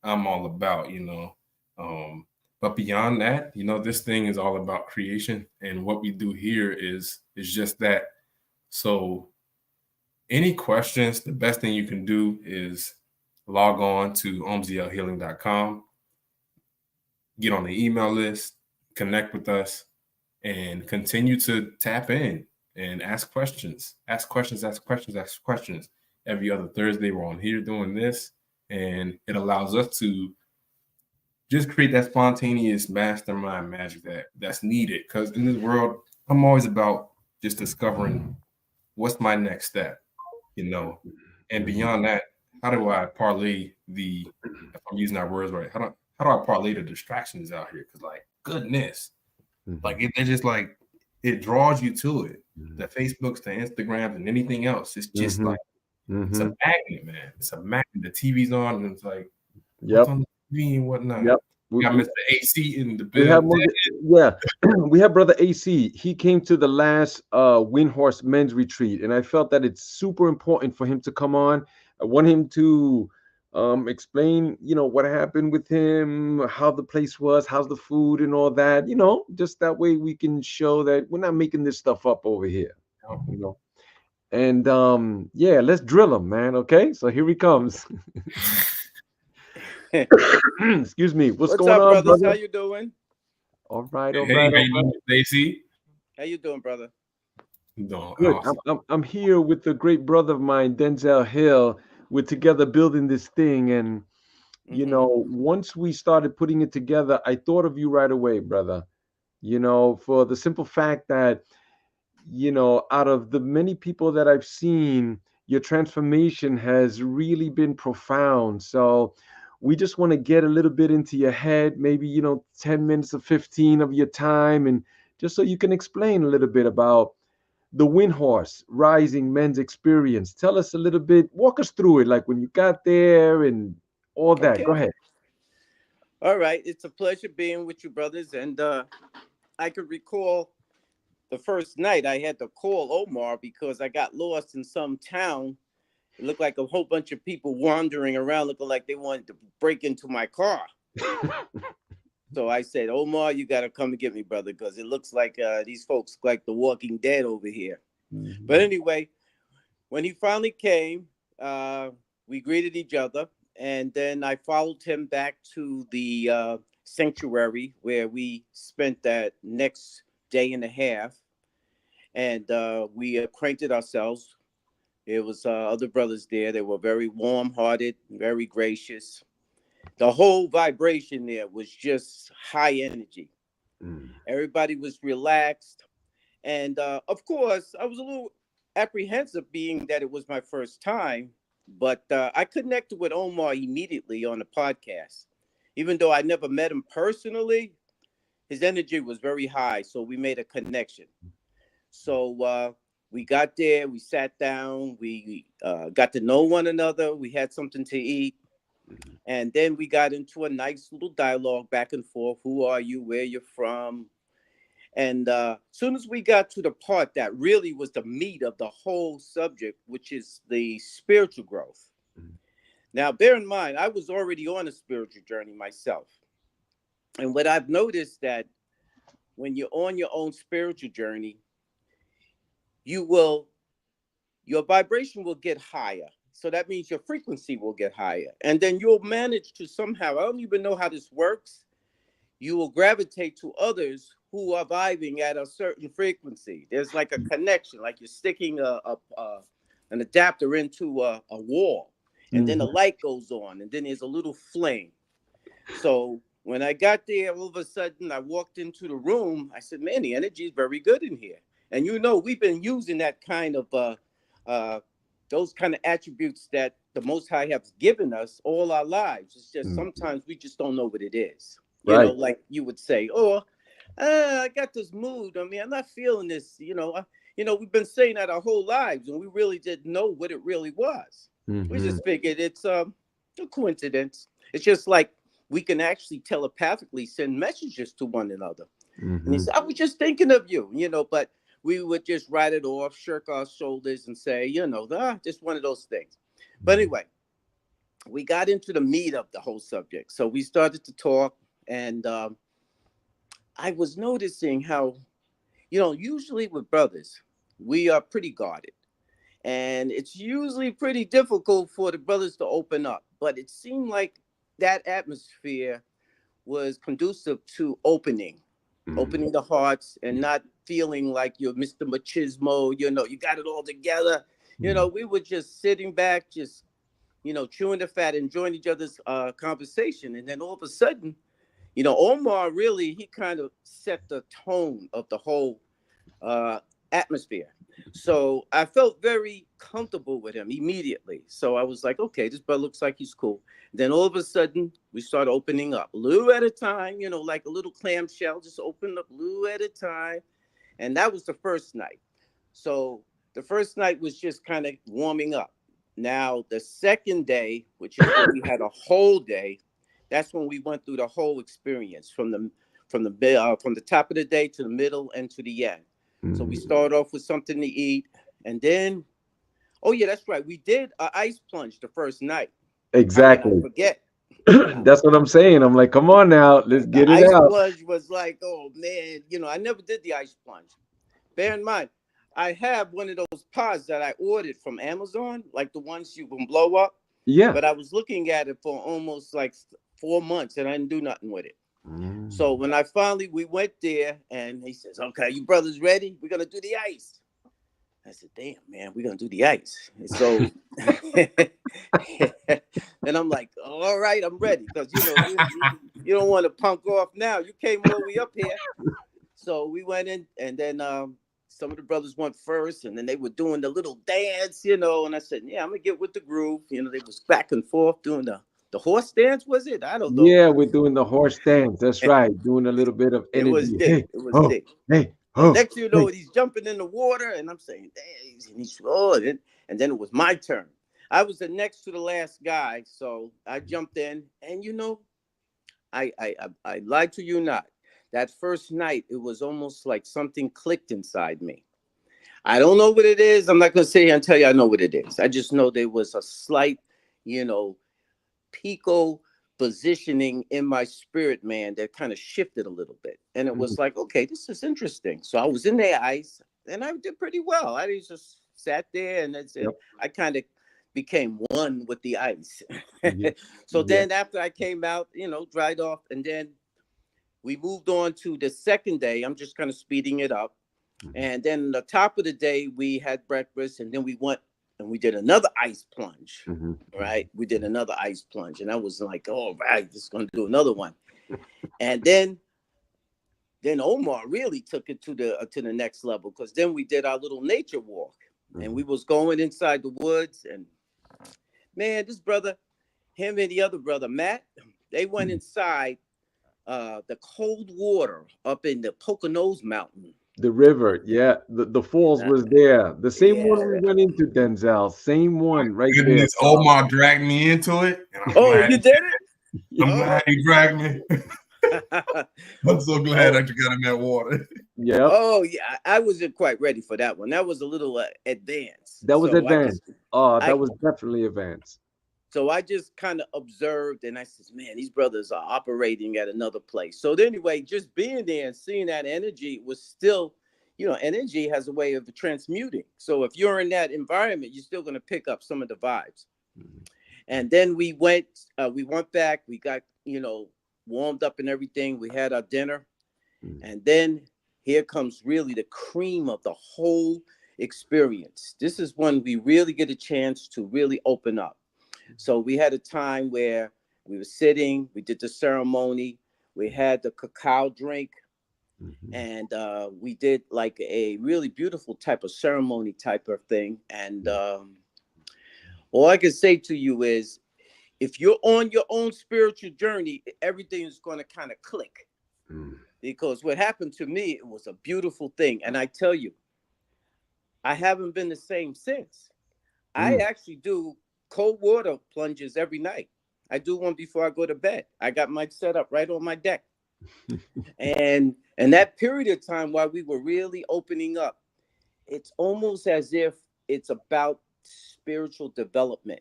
I'm all about, but beyond that, this thing is all about creation, and what we do here is just that. So any questions, the best thing you can do is log on to omzlhealing.com. Get on the email list, connect with us, and continue to tap in and ask questions. Ask questions. Every other Thursday, we're on here doing this, and it allows us to just create that spontaneous mastermind magic that's needed. Because in this world, I'm always about just discovering what's my next step, and beyond that, how do I parlay if I'm using our words right, how do I parlay the distractions out here? Because, like, goodness, they're just like, it draws you to it. The Facebooks, the Instagrams, and anything else. It's just like, it's a magnet, man. It's a magnet. The TV's on, and it's like, what's on the TV and whatnot. Yep. We got Mr. AC in the We have building. yeah, we have brother AC. He came to the last Wind Horse Men's Retreat, and I felt that it's super important for him to come on. I want him to explain, what happened with him, how the place was, how's the food and all that. Just that way we can show that we're not making this stuff up over here. And yeah, let's drill him, man. Okay, so here he comes. Excuse me. What's going up, on, brothers? brother? How you doing? All right, Hey, all right, how all you right. doing, Stacy? How you doing, brother? No, Good. awesome. I'm here with a great brother of mine, Denzel Hill. We're together building this thing, and once we started putting it together, I thought of you right away, brother. For the simple fact that out of the many people that I've seen, your transformation has really been profound. So we just want to get a little bit into your head, maybe 10 minutes or 15 of your time, and just so you can explain a little bit about the Wind Horse Rising Men's Experience. Tell us a little bit, walk us through it, like when you got there and all that. Okay. Go ahead. All right. It's a pleasure being with you, brothers. And I could recall the first night I had to call Omar because I got lost in some town. It looked like a whole bunch of people wandering around looking like they wanted to break into my car. So I said, Omar, you got to come and get me, brother, because it looks like these folks like the Walking Dead over here. Mm-hmm. But anyway, when he finally came, we greeted each other. And then I followed him back to the sanctuary where we spent that next day and a half. And we acquainted ourselves. There was other brothers there. They were very warm-hearted, very gracious. The whole vibration there was just high energy. Everybody was relaxed. And of course, I was a little apprehensive being that it was my first time, but I connected with Omar immediately on the podcast. Even though I never met him personally, his energy was very high. So we made a connection. So we got there, we sat down, we got to know one another. We had something to eat. And then we got into a nice little dialogue back and forth. Who are you? Where you're from? And as soon as we got to the part that really was the meat of the whole subject, which is the spiritual growth. Now, bear in mind, I was already on a spiritual journey myself. And what I've noticed that when you're on your own spiritual journey, your vibration will get higher. So that means your frequency will get higher. And then you'll manage to somehow, I don't even know how this works, you will gravitate to others who are vibing at a certain frequency. There's like a connection, like you're sticking an adapter into a wall. And then the light goes on, and then there's a little flame. So when I got there, all of a sudden, I walked into the room. I said, man, the energy is very good in here. And we've been using that kind of those kind of attributes that the Most High has given us all our lives. It's just sometimes we just don't know what it is. You know, like you would say, I got this mood. I mean, I'm not feeling this. We've been saying that our whole lives, and we really didn't know what it really was. We just figured it's a coincidence. It's just like we can actually telepathically send messages to one another. And he said, I was just thinking of you, but we would just write it off, shirk our shoulders and say, just one of those things. But anyway, we got into the meat of the whole subject. So we started to talk, and I was noticing how, usually with brothers, we are pretty guarded. And it's usually pretty difficult for the brothers to open up. But it seemed like that atmosphere was conducive to opening the hearts and not feeling like you're Mr. Machismo, you got it all together. We were just sitting back, just, chewing the fat, enjoying each other's conversation. And then all of a sudden, Omar really, he kind of set the tone of the whole atmosphere. So I felt very comfortable with him immediately. So I was like, okay, this brother looks like he's cool. Then all of a sudden, we started opening up a little at a time, like a little clamshell, just open up a little at a time. And that was the first night. So the first night was just kind of warming up. Now, the second day, which is when we had a whole day, That's when we went through the whole experience from the top of the day to the middle and to the end. So we start off with something to eat, and then, oh yeah, that's right, we did an ice plunge the first night. How can I Exactly. forget? That's what I'm saying. I'm like, come on now, let's The get it ice out. plunge was like, oh man, I never did the ice plunge. Bear in mind, I have one of those pods that I ordered from Amazon, like the ones you can blow up. Yeah. But I was looking at it for almost like 4 months, and I didn't do nothing with it. So when we went there, and he says, okay, you brothers ready? We're going to do the ice. I said, damn, man, we're going to do the ice. And so, and I'm like, all right, I'm ready. Because, you don't want to punk off now. You came all the way up here. So we went in, and then some of the brothers went first, and then they were doing the little dance, and I said, yeah, I'm going to get with the groove. They was back and forth doing the horse dance, was it? I don't know. Yeah, we're doing the horse dance. That's right. Doing a little bit of It was energy. dick. Hey, It was oh, dick. hey, So oh, next thing you know, hey. he's jumping in the water, and I'm saying, damn, he's oh, and then it was my turn. I was the next to the last guy, so I jumped in, and I lied to you not. That first night, it was almost like something clicked inside me. I don't know what it is. I'm not going to sit here and tell you I know what it is. I just know there was a slight, pico positioning in my spirit, man, that kind of shifted a little bit. And it was like, okay, this is interesting. So I was in the ice, and I did pretty well. I just sat there, and that's it. Yep. I kind of became one with the ice. Yeah. So then after I came out, dried off, and then we moved on to the second day. I'm just kind of speeding it up. And then the top of the day, we had breakfast, and then we went and we did another ice plunge, right? We did another ice plunge, and I was like, all right, just going to do another one. And then Omar really took it to the next level, because then we did our little nature walk, and we was going inside the woods, and man, this brother, him and the other brother, Matt, they went inside the cold water up in the Poconos Mountain. The river, yeah. The falls was there. The same one we went into, Denzel. Same one right there. Goodness, Omar dragged me into it. And I'm Oh, glad you did it? I'm glad he dragged me. I'm so glad that you got in that water. Yeah. Oh, yeah. I wasn't quite ready for that one. That was a little advanced. That was advanced. That was definitely advanced. So I just kind of observed, and I said, man, these brothers are operating at another place. So anyway, just being there and seeing that energy was still, energy has a way of transmuting. So if you're in that environment, you're still going to pick up some of the vibes. And then we went back, we got, warmed up and everything. We had our dinner. And then here comes really the cream of the whole experience. This is when we really get a chance to really open up. So we had a time where we were sitting, we did the ceremony, we had the cacao drink, and we did like a really beautiful type of ceremony type of thing. And all I can say to you is, if you're on your own spiritual journey, everything is going to kind of click. Because what happened to me, it was a beautiful thing. And I tell you, I haven't been the same since. I actually do cold water plunges every night. I do one before I go to bed. I got my setup right on my deck. and that period of time while we were really opening up, it's almost as if it's about spiritual development.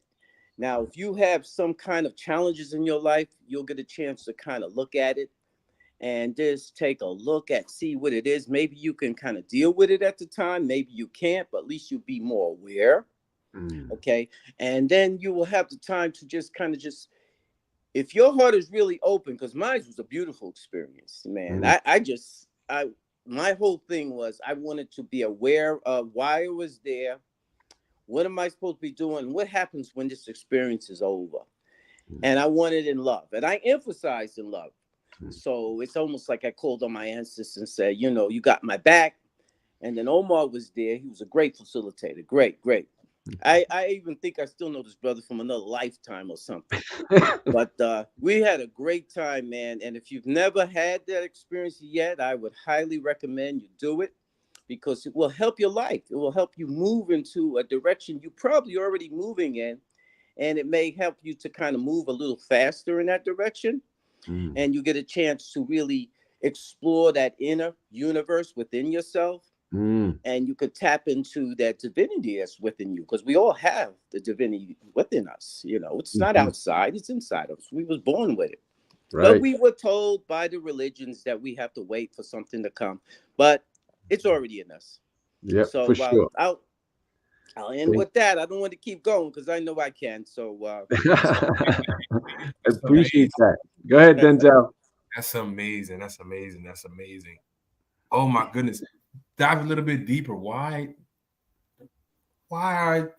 Now, if you have some kind of challenges in your life, you'll get a chance to kind of look at it and just take a look at, see what it is. Maybe you can kind of deal with it at the time. Maybe you can't, but at least you'll be more aware. Okay. And then you will have the time to just kind of if your heart is really open, because mine was a beautiful experience, man. My whole thing was I wanted to be aware of why it was there. What am I supposed to be doing? What happens when this experience is over? And I wanted in love, and I emphasized in love. So it's almost like I called on my ancestors and said, you got my back. And then Omar was there. He was a great facilitator. Great. I even think I still know this brother from another lifetime or something. But we had a great time, man. And if you've never had that experience yet, I would highly recommend you do it, because it will help your life. It will help you move into a direction you're probably already moving in. and it may help you to kind of move a little faster in that direction. And you get a chance to really explore that inner universe within yourself. And you could tap into that divinity that's within you, because we all have the divinity within us. You know, it's not outside, it's inside of us. We was born with it. Right. But we were told by the religions that we have to wait for something to come, but it's already in us. Yeah, so for sure. I'll end with that. I don't want to keep going because I know I can. So I appreciate that. Go ahead, Denzel. That's amazing. That's amazing. That's amazing. Oh my goodness. Dive a little bit deeper. Why are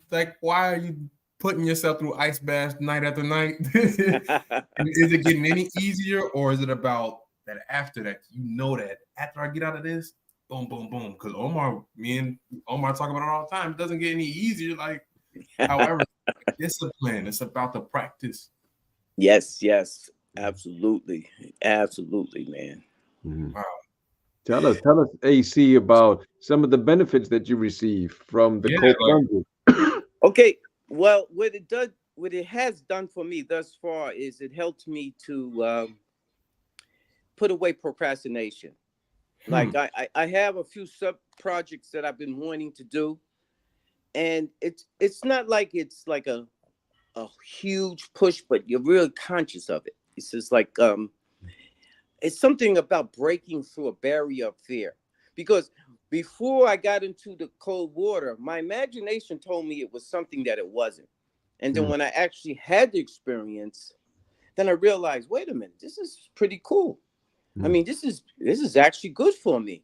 you putting yourself through ice baths night after night? Is it getting any easier, or is it about that after that, you know, that after I get out of this, boom, boom, boom? Because me and Omar talk about it all the time. It doesn't get any easier. Like, however, discipline. It's about the practice. Yes, absolutely, man. Wow. Tell us, AC, about some of the benefits that you receive from the cold plunge. Okay, well, what it has done for me thus far is it helped me to put away procrastination. Like I have a few sub projects that I've been wanting to do, and it's not like it's like a huge push, but you're really conscious of it. It's just like it's something about breaking through a barrier of fear. Because before I got into the cold water, my imagination told me it was something that it wasn't. And then when I actually had the experience, then I realized, wait a minute, this is pretty cool. I mean, this is actually good for me.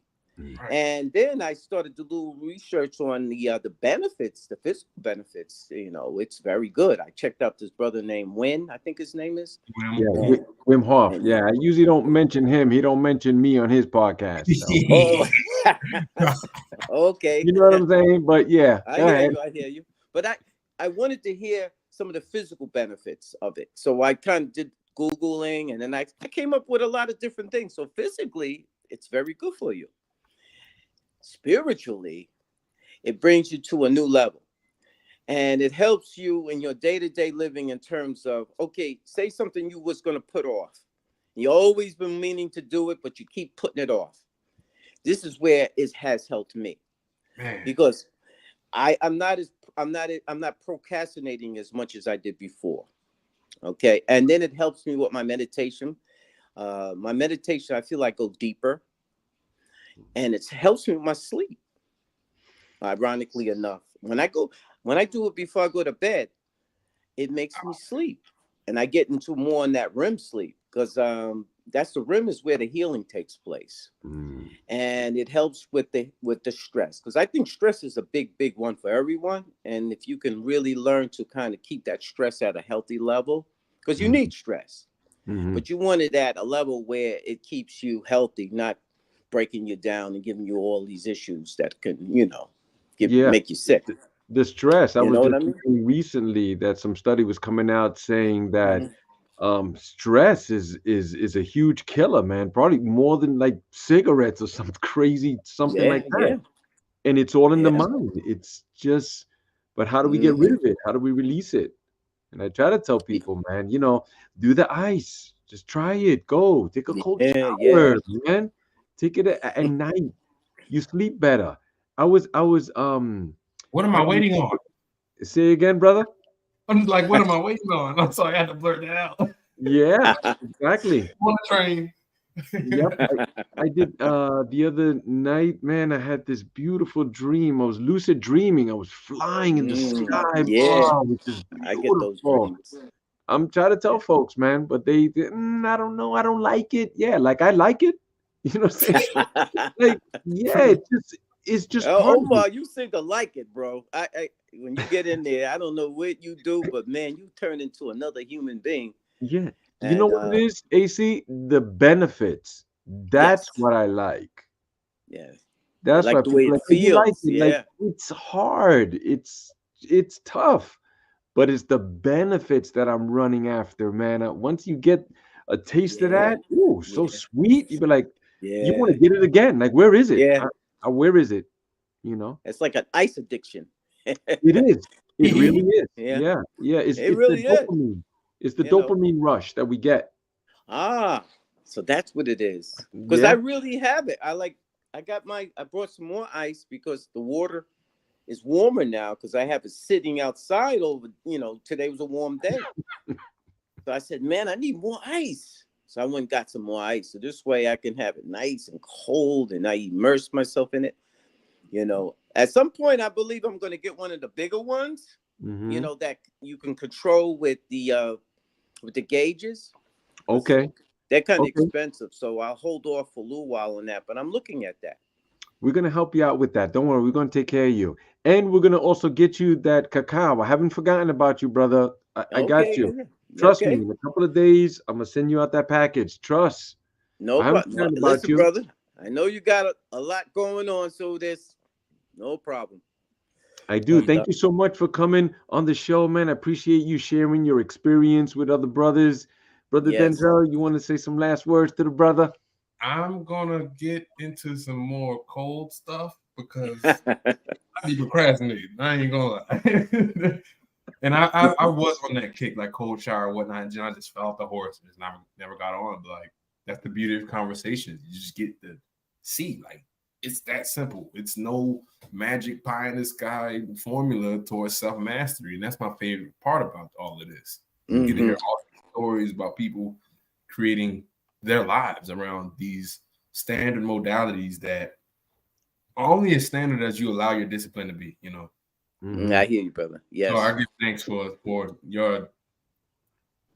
And then I started to do research on the benefits, the physical benefits. You know, it's very good. I checked out this brother named Win, I think his name is. Yeah, Wim Hof. Yeah, I usually don't mention him. He don't mention me on his podcast. So. Okay. You know what I'm saying? But yeah, I hear you. But I wanted to hear some of the physical benefits of it. So I kind of did Googling, and then I came up with a lot of different things. So physically, it's very good for you. Spiritually, it brings you to a new level, and it helps you in your day-to-day living in terms of, okay, say something you was going to put off. You always been meaning to do it, but you keep putting it off. This is where it has helped me. Man. Because I'm not procrastinating as much as I did before. Okay, and then it helps me with my meditation. I feel like go deeper. And it helps me with my sleep. Ironically enough, when I do it before I go to bed, it makes me sleep, and I get into more in that REM sleep, because that's the REM is where the healing takes place, and it helps with the stress, because I think stress is a big one for everyone, and if you can really learn to kind of keep that stress at a healthy level, because you need stress, but you want it at a level where it keeps you healthy, not breaking you down and giving you all these issues that can, make you sick. The stress. I was just reading recently that some study was coming out saying that stress is a huge killer, man. Probably more than like cigarettes or something crazy, like that. Yeah. And it's all in the mind. It's just, but how do we get rid of it? How do we release it? And I try to tell people, man, do the ice. Just try it. Go take a cold shower, man. Take it at night. You sleep better. I was what am I waiting on? Say again, brother. I'm just like, what am I waiting on? I'm sorry, I had to blurt that out. Yeah, exactly. On the train. Yep. I did the other night, man. I had this beautiful dream. I was lucid dreaming. I was flying in the sky. Yeah. Wow, I get those dreams. I'm trying to tell folks, man, but they I don't know. I don't like it. Yeah, like I like it. You know what I'm saying? Like, yeah, it's just Omar, you seem to like it, bro. I when you get in there, I don't know what you do, but man, you turn into another human being. Yeah. You know what it is, AC? The benefits. That's what I like. Yeah. That's like the way it feels. Like it. Like, it's hard. It's tough. But it's the benefits that I'm running after, man. Once you get a taste of that, so sweet. You be like, you want to get it again. Like, where is it? Yeah. Where is it? It's like an ice addiction. It is. It really is. Yeah. Yeah. It It's really the is. dopamine. It's the You know. dopamine rush that we get. Ah, so that's what it is. Because I Yeah. really have it. I brought some more ice because the water is warmer now because I have it sitting outside over, today was a warm day. So I said, man, I need more ice. So I went and got some more ice. So this way I can have it nice and cold and I immerse myself in it. At some point, I believe I'm going to get one of the bigger ones, that you can control with the gauges. Okay. They're kind of Okay. expensive. So I'll hold off for a little while on that, but I'm looking at that. We're gonna help you out with that. Don't worry, we're gonna take care of you. And we're gonna also get you that cacao. I haven't forgotten about you, brother. I got Okay. you. Trust me, Okay. in a couple of days, I'm gonna send you out that package. Trust. No I haven't problem. forgotten about Listen, you. brother, I know you got a lot going on, so there's no problem. I do. Thank you so much for coming on the show, man. I appreciate you sharing your experience with other brothers. Brother Yes. Denzel, you want to say some last words to the brother? I'm gonna get into some more cold stuff because I be procrastinating. I ain't gonna lie. And I was on that kick, like cold shower and whatnot, and I just fell off the horse and just never got on. But like that's the beauty of conversations. You just get to see, like it's that simple. It's no magic pie in the sky formula towards self-mastery. And that's my favorite part about all of this. You get to hear all these stories about people creating their lives around these standard modalities that are only as standard as you allow your discipline to be, I hear you, brother. Yes. So I give thanks for your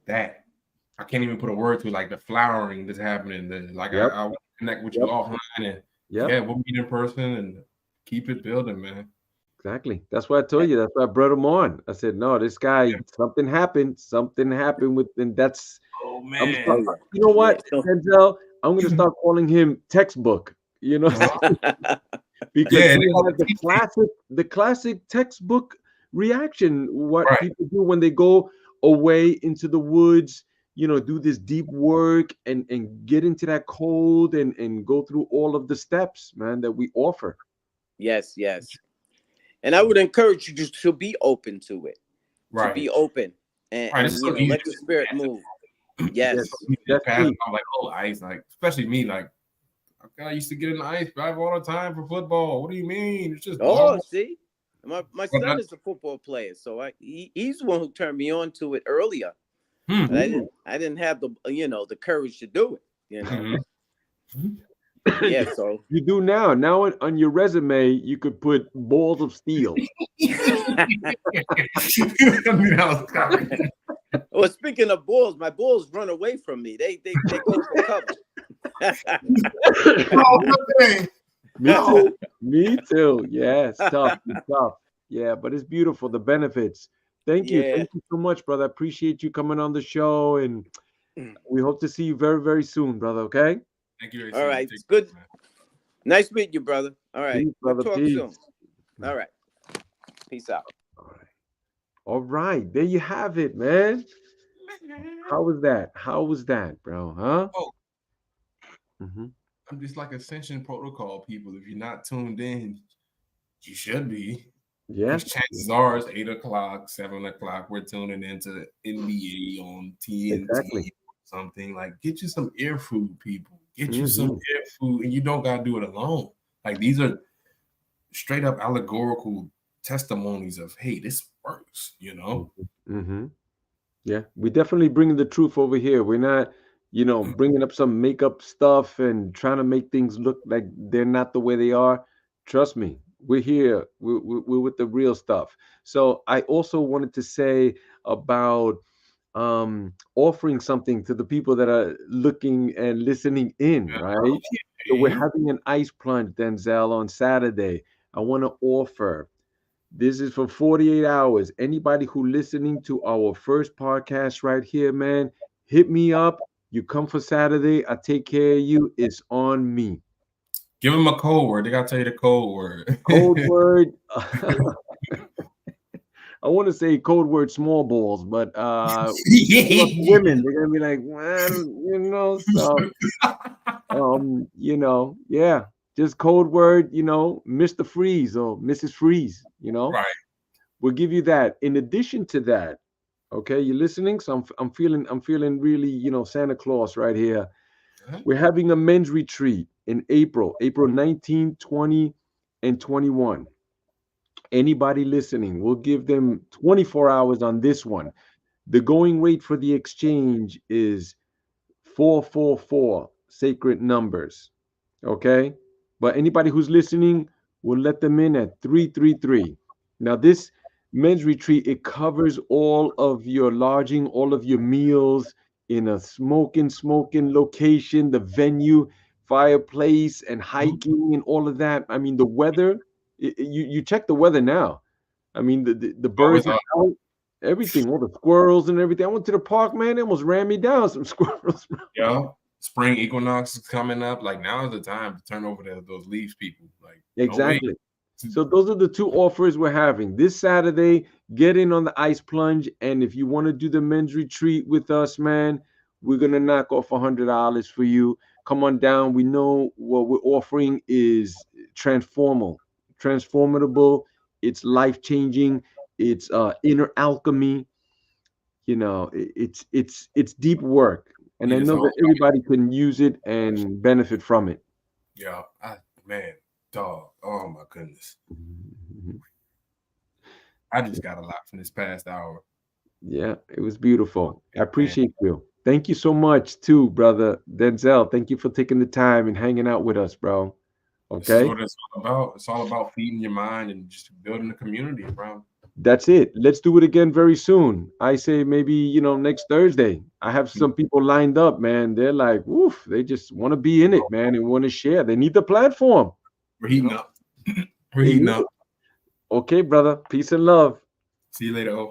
that. I can't even put a word to like the flowering that's happening. I want to connect with you offline and we'll meet in person and keep it building, man. Exactly. That's why I told you. That's why I brought him on. I said, no, this guy, something happened. Something happened with, and that's. Oh man. You know what, Denzel? I'm gonna start calling him textbook. Because he has the classic textbook reaction. What people do when they go away into the woods, do this deep work and get into that cold and go through all of the steps, man, that we offer. Yes. And I would encourage you just to be open to it. Right. To be open and let the spirit move. Yes. I'm like, ice, like especially me, like I used to get in the ice bath all the time for football. What do you mean? It's just see, my son is a football player, so he's the one who turned me on to it earlier. But I didn't have the courage to do it. Yeah, so you do now. Now on your resume, you could put balls of steel. Well, speaking of balls, my balls run away from me. They go for cover. Me too. Yeah, it's tough. Yeah, but it's beautiful. The benefits. Thank you so much, brother. I appreciate you coming on the show, and we hope to see you very, very soon, brother. Okay. Thank you. All right, it's good. Nice meeting you, brother. All right, peace, brother. We'll talk soon. All right, peace out. All right, there you have it, man. How was that, bro? Huh? Oh. I'm just like Ascension Protocol people. If you're not tuned in, you should be. Yeah. Chances are it's 8 o'clock, 7 o'clock. We're tuning into the NBA on TNT. Exactly. Something like get you some ear food, people. Get you some ear food, and you don't gotta do it alone. Like these are straight up allegorical testimonies of, hey, this works. Yeah, we definitely bringing the truth over here. We're not, bringing up some makeup stuff and trying to make things look like they're not the way they are. Trust me, we're here. We're with the real stuff. So I also wanted to say about offering something to the people that are looking and listening in, right? So we're having an ice plunge, Denzel, on Saturday. I want to offer. This is for 48 hours. Anybody who listening to our first podcast right here, man, hit me up. You come for Saturday. I take care of you. It's on me. Give them a code word. They got to tell you the code word. Code word. I want to say code word small balls, but women, they're going to be like, well, so, just code word, Mr. Freeze or Mrs. Freeze, Right. We'll give you that. In addition to that, okay, you listening? So I'm feeling really, Santa Claus right here. We're having a men's retreat in April 19, 20, and 21. Anybody listening, we'll give them 24 hours on this one. The going rate for the exchange is 444 sacred numbers. Okay? But anybody who's listening, we'll let them in at 333. Now, this men's retreat, it covers all of your lodging, all of your meals in a smoking location, the venue, fireplace, and hiking and all of that. I mean, the weather, you check the weather now. I mean, the birds are out, everything, all the squirrels and everything. I went to the park, man, they almost ran me down, some squirrels. Yeah. Spring equinox is coming up. Like, now is the time to turn over those leaves, people. Like, exactly. So those are the two offers we're having. This Saturday, get in on the ice plunge. And if you want to do the men's retreat with us, man, we're going to knock off $100 for you. Come on down. We know what we're offering is transformable. It's life-changing. It's inner alchemy. It's deep work. And I know that everybody can use it and benefit from it. Yeah, man, dog. Oh my goodness. I just got a lot from this past hour. Yeah, it was beautiful. I appreciate you. Thank you so much too, brother Denzel. Thank you for taking the time and hanging out with us, bro. Okay. This is what it's all about. It's all about feeding your mind and just building a community, bro. That's it. Let's do it again very soon. I say maybe, next Thursday. I have some people lined up, man. They're like, woof, they just want to be in it, man, and want to share. They need the platform. We're heating up. We're heating up. Okay, brother. Peace and love. See you later.